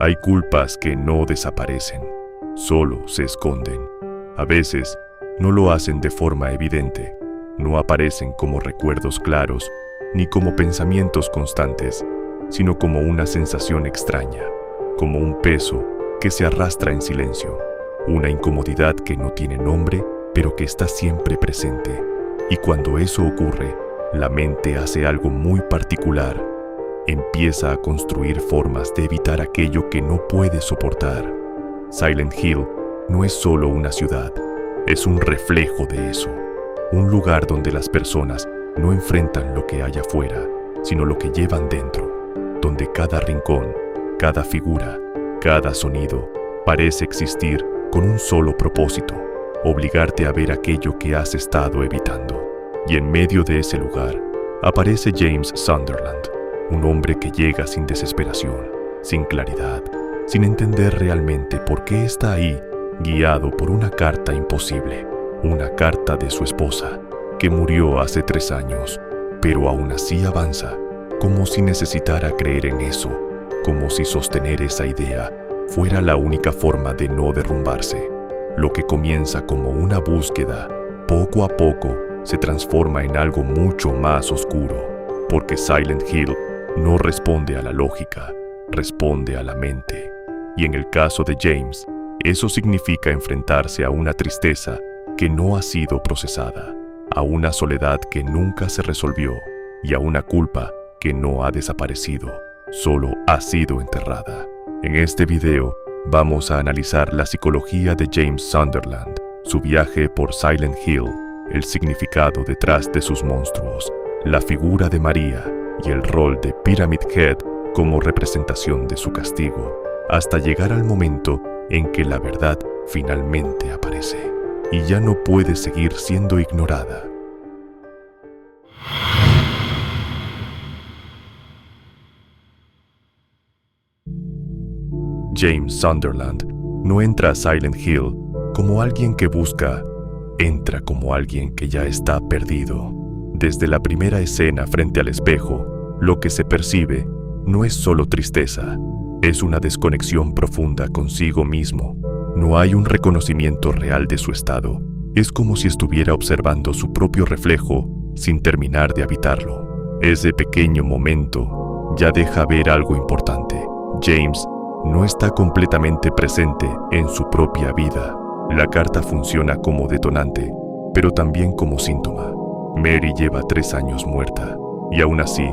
Hay culpas que no desaparecen, solo se esconden. A veces no lo hacen de forma evidente, no aparecen como recuerdos claros ni como pensamientos constantes, sino como una sensación extraña, como un peso que se arrastra en silencio, una incomodidad que no tiene nombre, pero que está siempre presente. Y cuando eso ocurre, la mente hace algo muy particular. Empieza a construir formas de evitar aquello que no puede soportar. Silent Hill no es solo una ciudad, es un reflejo de eso. Un lugar donde las personas no enfrentan lo que hay afuera, sino lo que llevan dentro. Donde cada rincón, cada figura, cada sonido parece existir con un solo propósito: obligarte a ver aquello que has estado evitando. Y en medio de ese lugar aparece James Sunderland, un hombre que llega sin desesperación, sin claridad, sin entender realmente por qué está ahí, guiado por una carta imposible, una carta de su esposa, que murió hace 3 años, pero aún así avanza, como si necesitara creer en eso, como si sostener esa idea fuera la única forma de no derrumbarse. Lo que comienza como una búsqueda, poco a poco se transforma en algo mucho más oscuro, porque Silent Hill no responde a la lógica, responde a la mente. Y en el caso de James, eso significa enfrentarse a una tristeza que no ha sido procesada, a una soledad que nunca se resolvió y a una culpa que no ha desaparecido, solo ha sido enterrada. En este video vamos a analizar la psicología de James Sunderland, su viaje por Silent Hill, el significado detrás de sus monstruos, la figura de María y el rol de Pyramid Head como representación de su castigo, hasta llegar al momento en que la verdad finalmente aparece y ya no puede seguir siendo ignorada. James Sunderland no entra a Silent Hill como alguien que busca, entra como alguien que ya está perdido. Desde la primera escena frente al espejo, lo que se percibe no es solo tristeza, es una desconexión profunda consigo mismo. No hay un reconocimiento real de su estado. Es como si estuviera observando su propio reflejo sin terminar de habitarlo. Ese pequeño momento ya deja ver algo importante. James no está completamente presente en su propia vida. La carta funciona como detonante, pero también como síntoma. Mary lleva 3 años muerta, y aún así,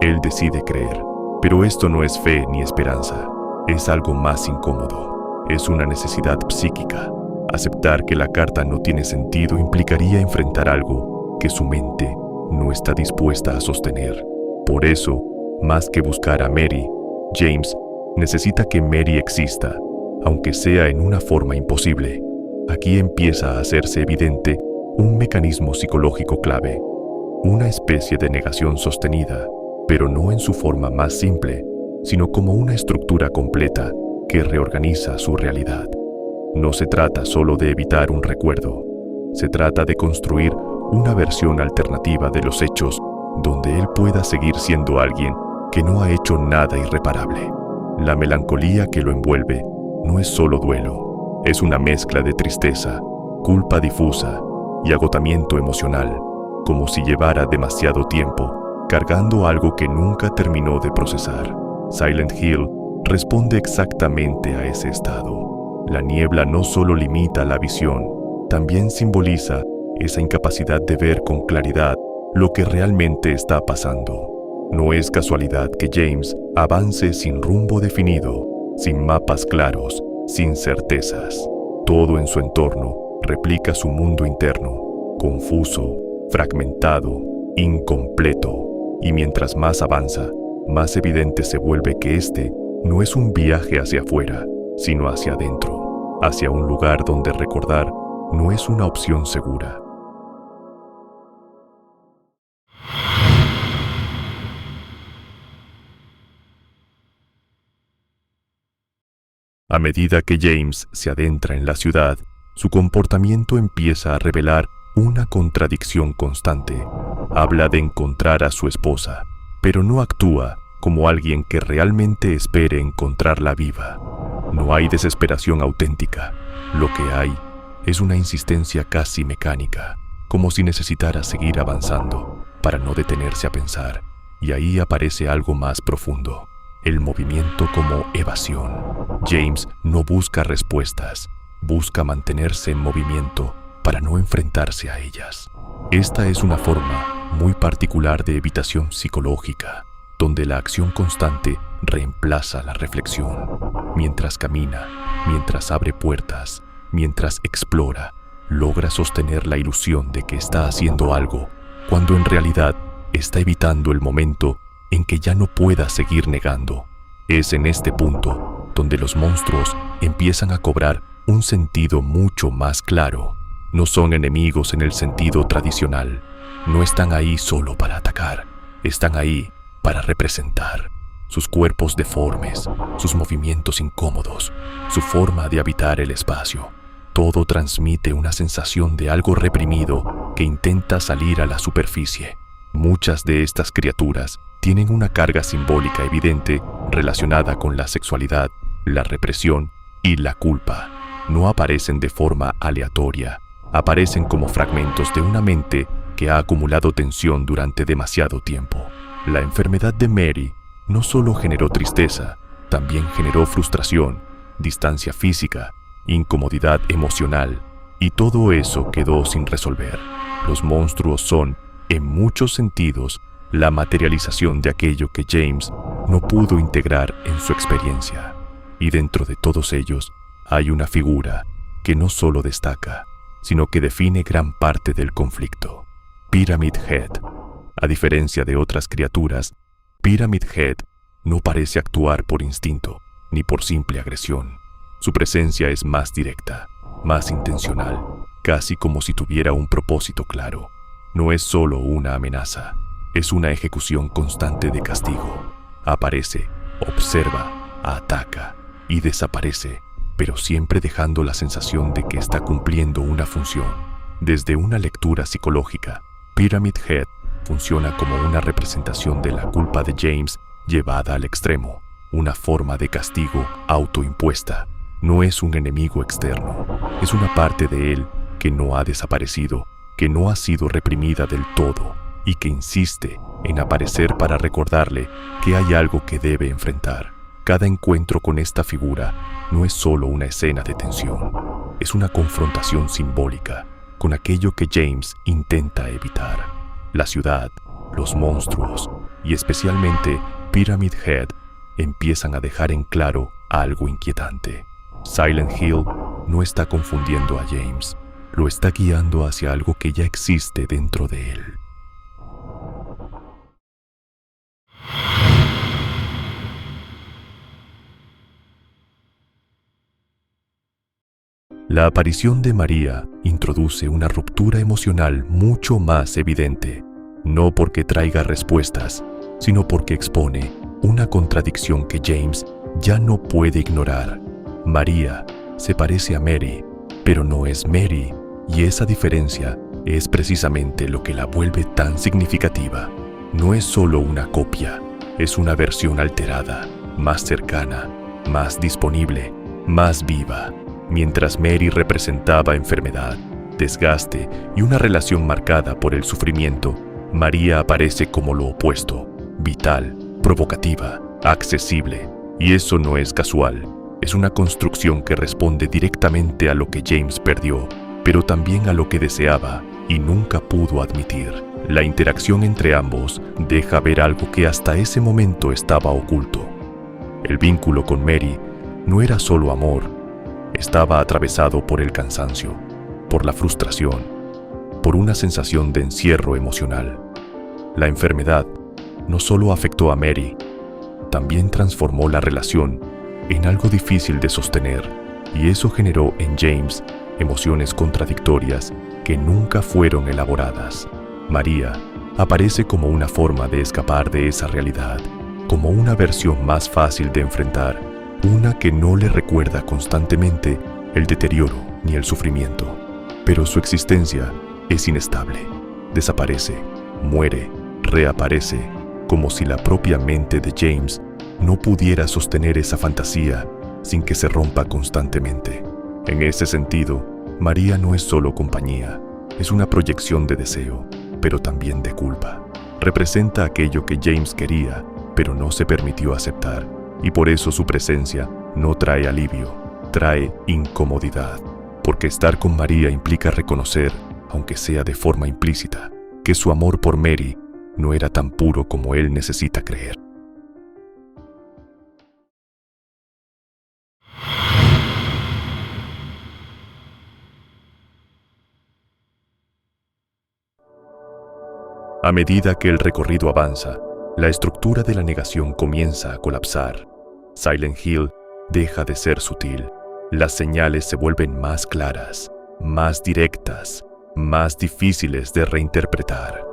él decide creer. Pero esto no es fe ni esperanza, es algo más incómodo. Es una necesidad psíquica. Aceptar que la carta no tiene sentido implicaría enfrentar algo que su mente no está dispuesta a sostener. Por eso, más que buscar a Mary, James necesita que Mary exista, aunque sea en una forma imposible. Aquí empieza a hacerse evidente un mecanismo psicológico clave, una especie de negación sostenida, pero no en su forma más simple, sino como una estructura completa que reorganiza su realidad. No se trata solo de evitar un recuerdo, se trata de construir una versión alternativa de los hechos donde él pueda seguir siendo alguien que no ha hecho nada irreparable. La melancolía que lo envuelve no es solo duelo, es una mezcla de tristeza, culpa difusa y agotamiento emocional, como si llevara demasiado tiempo cargando algo que nunca terminó de procesar. Silent Hill responde exactamente a ese estado. La niebla no solo limita la visión, también simboliza esa incapacidad de ver con claridad lo que realmente está pasando. No es casualidad que James avance sin rumbo definido, sin mapas claros, sin certezas. Todo en su entorno replica su mundo interno, confuso, fragmentado, incompleto. Y mientras más avanza, más evidente se vuelve que este no es un viaje hacia afuera, sino hacia adentro, hacia un lugar donde recordar no es una opción segura. A medida que James se adentra en la ciudad, su comportamiento empieza a revelar una contradicción constante. Habla de encontrar a su esposa, pero no actúa como alguien que realmente espere encontrarla viva. No hay desesperación auténtica. Lo que hay es una insistencia casi mecánica, como si necesitara seguir avanzando para no detenerse a pensar. Y ahí aparece algo más profundo: el movimiento como evasión. James no busca respuestas, busca mantenerse en movimiento para no enfrentarse a ellas. Esta es una forma muy particular de evitación psicológica, donde la acción constante reemplaza la reflexión. Mientras camina, mientras abre puertas, mientras explora, logra sostener la ilusión de que está haciendo algo, cuando en realidad está evitando el momento en que ya no pueda seguir negando. Es en este punto donde los monstruos empiezan a cobrar un sentido mucho más claro. No son enemigos en el sentido tradicional. No están ahí solo para atacar. Están ahí para representar. Sus cuerpos deformes, sus movimientos incómodos, su forma de habitar el espacio. Todo transmite una sensación de algo reprimido que intenta salir a la superficie. Muchas de estas criaturas tienen una carga simbólica evidente relacionada con la sexualidad, la represión y la culpa. No aparecen de forma aleatoria, aparecen como fragmentos de una mente que ha acumulado tensión durante demasiado tiempo. La enfermedad de Mary no solo generó tristeza, también generó frustración, distancia física, incomodidad emocional, y todo eso quedó sin resolver. Los monstruos son, en muchos sentidos, la materialización de aquello que James no pudo integrar en su experiencia. Y dentro de todos ellos hay una figura que no solo destaca, sino que define gran parte del conflicto: Pyramid Head. A diferencia de otras criaturas, Pyramid Head no parece actuar por instinto ni por simple agresión. Su presencia es más directa, más intencional, casi como si tuviera un propósito claro. No es solo una amenaza, es una ejecución constante de castigo. Aparece, observa, ataca y desaparece, pero siempre dejando la sensación de que está cumpliendo una función. Desde una lectura psicológica, Pyramid Head funciona como una representación de la culpa de James llevada al extremo, una forma de castigo autoimpuesta. No es un enemigo externo, es una parte de él que no ha desaparecido, que no ha sido reprimida del todo y que insiste en aparecer para recordarle que hay algo que debe enfrentar. Cada encuentro con esta figura no es solo una escena de tensión, es una confrontación simbólica con aquello que James intenta evitar. La ciudad, los monstruos y especialmente Pyramid Head empiezan a dejar en claro algo inquietante. Silent Hill no está confundiendo a James, lo está guiando hacia algo que ya existe dentro de él. La aparición de María introduce una ruptura emocional mucho más evidente, no porque traiga respuestas, sino porque expone una contradicción que James ya no puede ignorar. María se parece a Mary, pero no es Mary, y esa diferencia es precisamente lo que la vuelve tan significativa. No es solo una copia, es una versión alterada, más cercana, más disponible, más viva. Mientras Mary representaba enfermedad, desgaste y una relación marcada por el sufrimiento, María aparece como lo opuesto: vital, provocativa, accesible. Y eso no es casual, es una construcción que responde directamente a lo que James perdió, pero también a lo que deseaba y nunca pudo admitir. La interacción entre ambos deja ver algo que hasta ese momento estaba oculto. El vínculo con Mary no era solo amor, estaba atravesado por el cansancio, por la frustración, por una sensación de encierro emocional. La enfermedad no solo afectó a Mary, también transformó la relación en algo difícil de sostener, y eso generó en James emociones contradictorias que nunca fueron elaboradas. María aparece como una forma de escapar de esa realidad, como una versión más fácil de enfrentar, una que no le recuerda constantemente el deterioro ni el sufrimiento. Pero su existencia es inestable, desaparece, muere, reaparece, como si la propia mente de James no pudiera sostener esa fantasía sin que se rompa constantemente. En ese sentido, María no es solo compañía, es una proyección de deseo, pero también de culpa. Representa aquello que James quería, pero no se permitió aceptar, y por eso su presencia no trae alivio, trae incomodidad, porque estar con María implica reconocer, aunque sea de forma implícita, que su amor por Mary no era tan puro como él necesita creer. A medida que el recorrido avanza, la estructura de la negación comienza a colapsar. Silent Hill deja de ser sutil. Las señales se vuelven más claras, más directas, más difíciles de reinterpretar.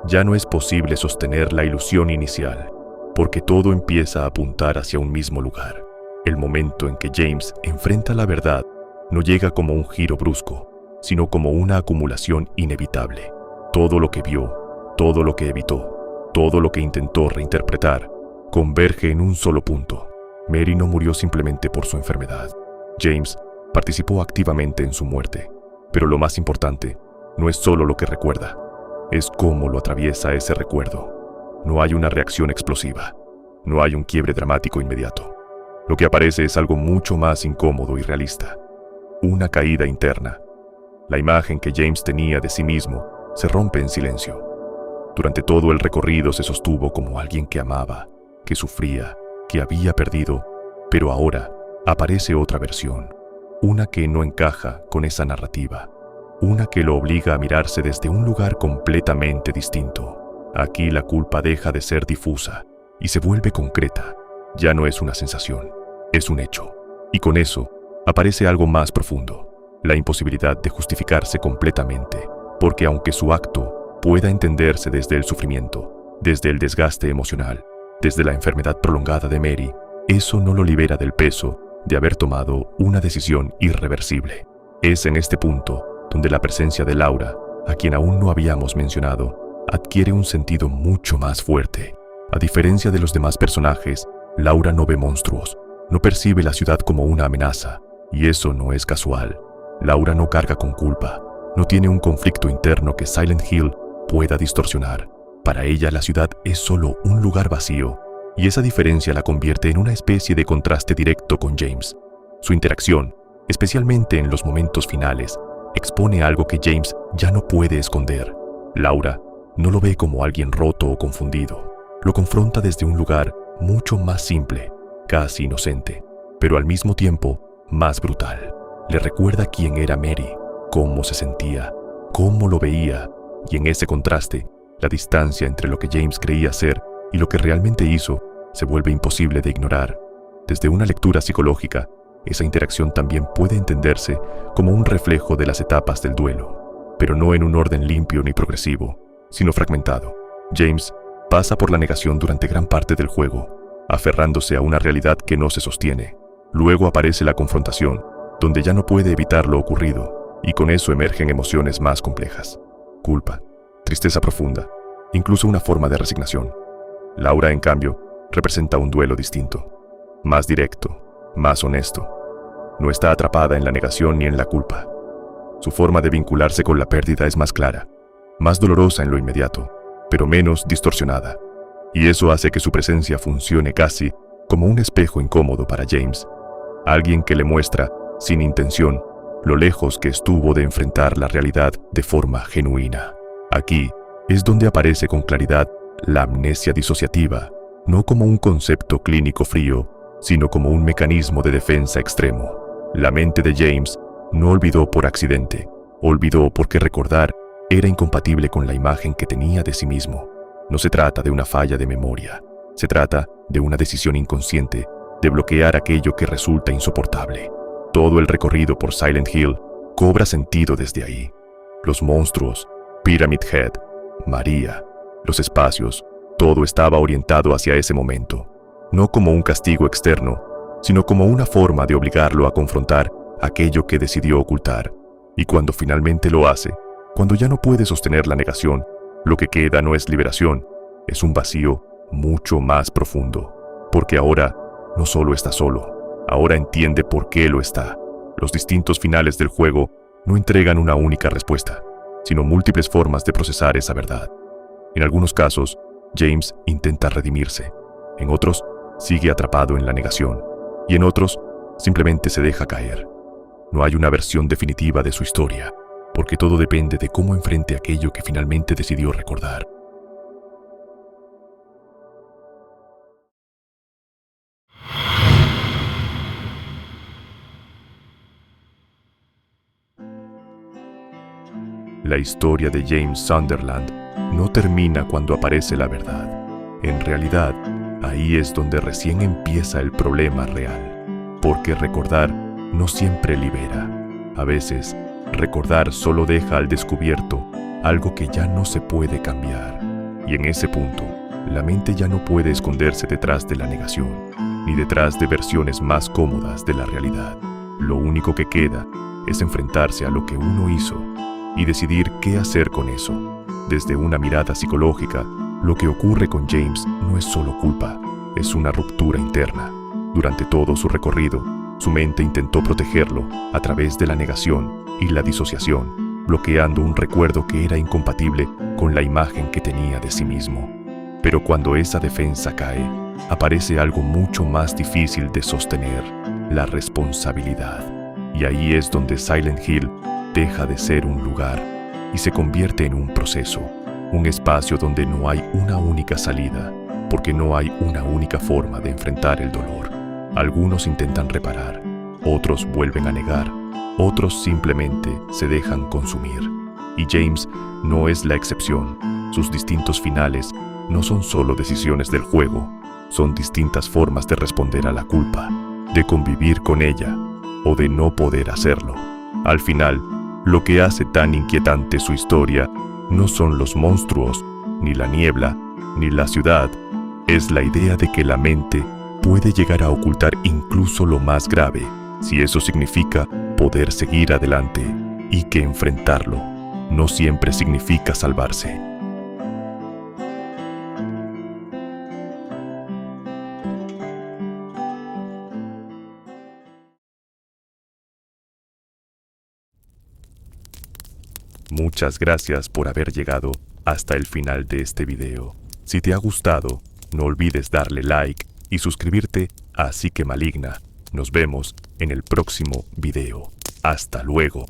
Ya no es posible sostener la ilusión inicial, porque todo empieza a apuntar hacia un mismo lugar. El momento en que James enfrenta la verdad no llega como un giro brusco, sino como una acumulación inevitable. Todo lo que vio, todo lo que evitó, todo lo que intentó reinterpretar, converge en un solo punto. Mary no murió simplemente por su enfermedad. James participó activamente en su muerte. Pero lo más importante no es solo lo que recuerda, es cómo lo atraviesa ese recuerdo. No hay una reacción explosiva, no hay un quiebre dramático inmediato. Lo que aparece es algo mucho más incómodo y realista. Una caída interna. La imagen que James tenía de sí mismo se rompe en silencio. Durante todo el recorrido se sostuvo como alguien que amaba, que sufría, que había perdido, pero ahora aparece otra versión, una que no encaja con esa narrativa, una que lo obliga a mirarse desde un lugar completamente distinto. Aquí la culpa deja de ser difusa y se vuelve concreta. Ya no es una sensación, es un hecho. Y con eso aparece algo más profundo, la imposibilidad de justificarse completamente, porque aunque su acto pueda entenderse desde el sufrimiento, desde el desgaste emocional, desde la enfermedad prolongada de Mary, eso no lo libera del peso de haber tomado una decisión irreversible. Es en este punto donde la presencia de Laura, a quien aún no habíamos mencionado, adquiere un sentido mucho más fuerte. A diferencia de los demás personajes, Laura no ve monstruos, no percibe la ciudad como una amenaza, y eso no es casual. Laura no carga con culpa, no tiene un conflicto interno que Silent Hill pueda distorsionar. Para ella la ciudad es solo un lugar vacío, y esa diferencia la convierte en una especie de contraste directo con James. Su interacción, especialmente en los momentos finales, expone algo que James ya no puede esconder. Laura no lo ve como alguien roto o confundido, lo confronta desde un lugar mucho más simple, casi inocente, pero al mismo tiempo más brutal. Le recuerda quién era Mary, cómo se sentía, cómo lo veía, y en ese contraste, la distancia entre lo que James creía ser y lo que realmente hizo se vuelve imposible de ignorar. Desde una lectura psicológica, esa interacción también puede entenderse como un reflejo de las etapas del duelo, pero no en un orden limpio ni progresivo, sino fragmentado. James pasa por la negación durante gran parte del juego, aferrándose a una realidad que no se sostiene. Luego aparece la confrontación, donde ya no puede evitar lo ocurrido, y con eso emergen emociones más complejas. Culpa, tristeza profunda, incluso una forma de resignación. Laura, en cambio, representa un duelo distinto, más directo, más honesto. No está atrapada en la negación ni en la culpa. Su forma de vincularse con la pérdida es más clara, más dolorosa en lo inmediato, pero menos distorsionada. Y eso hace que su presencia funcione casi como un espejo incómodo para James, alguien que le muestra, sin intención, lo lejos que estuvo de enfrentar la realidad de forma genuina. Aquí es donde aparece con claridad la amnesia disociativa, no como un concepto clínico frío, sino como un mecanismo de defensa extremo. La mente de James no olvidó por accidente, olvidó porque recordar era incompatible con la imagen que tenía de sí mismo. No se trata de una falla de memoria, se trata de una decisión inconsciente de bloquear aquello que resulta insoportable. Todo el recorrido por Silent Hill cobra sentido desde ahí. Los monstruos, Pyramid Head, María, los espacios, todo estaba orientado hacia ese momento, no como un castigo externo, sino como una forma de obligarlo a confrontar aquello que decidió ocultar. Y cuando finalmente lo hace, cuando ya no puede sostener la negación, lo que queda no es liberación, es un vacío mucho más profundo, porque ahora no solo está solo, ahora entiende por qué lo está. Los distintos finales del juego no entregan una única respuesta, sino múltiples formas de procesar esa verdad. En algunos casos, James intenta redimirse, en otros sigue atrapado en la negación, y en otros simplemente se deja caer. No hay una versión definitiva de su historia, porque todo depende de cómo enfrente aquello que finalmente decidió recordar. La historia de James Sunderland no termina cuando aparece la verdad. En realidad, ahí es donde recién empieza el problema real, porque recordar no siempre libera. A veces, recordar solo deja al descubierto algo que ya no se puede cambiar. Y en ese punto, la mente ya no puede esconderse detrás de la negación, ni detrás de versiones más cómodas de la realidad. Lo único que queda es enfrentarse a lo que uno hizo y decidir qué hacer con eso. Desde una mirada psicológica, lo que ocurre con James no es solo culpa, es una ruptura interna. Durante todo su recorrido, su mente intentó protegerlo a través de la negación y la disociación, bloqueando un recuerdo que era incompatible con la imagen que tenía de sí mismo. Pero cuando esa defensa cae, aparece algo mucho más difícil de sostener: la responsabilidad. Y ahí es donde Silent Hill deja de ser un lugar y se convierte en un proceso, un espacio donde no hay una única salida, porque no hay una única forma de enfrentar el dolor. Algunos intentan reparar, otros vuelven a negar, otros simplemente se dejan consumir. Y James no es la excepción. Sus distintos finales no son solo decisiones del juego, son distintas formas de responder a la culpa, de convivir con ella o de no poder hacerlo. Al final, lo que hace tan inquietante su historia no son los monstruos, ni la niebla, ni la ciudad. Es la idea de que la mente puede llegar a ocultar incluso lo más grave, si eso significa poder seguir adelante, y que enfrentarlo no siempre significa salvarse. Muchas gracias por haber llegado hasta el final de este video. Si te ha gustado, no olvides darle like y suscribirte a Psique Maligna. Nos vemos en el próximo video. Hasta luego.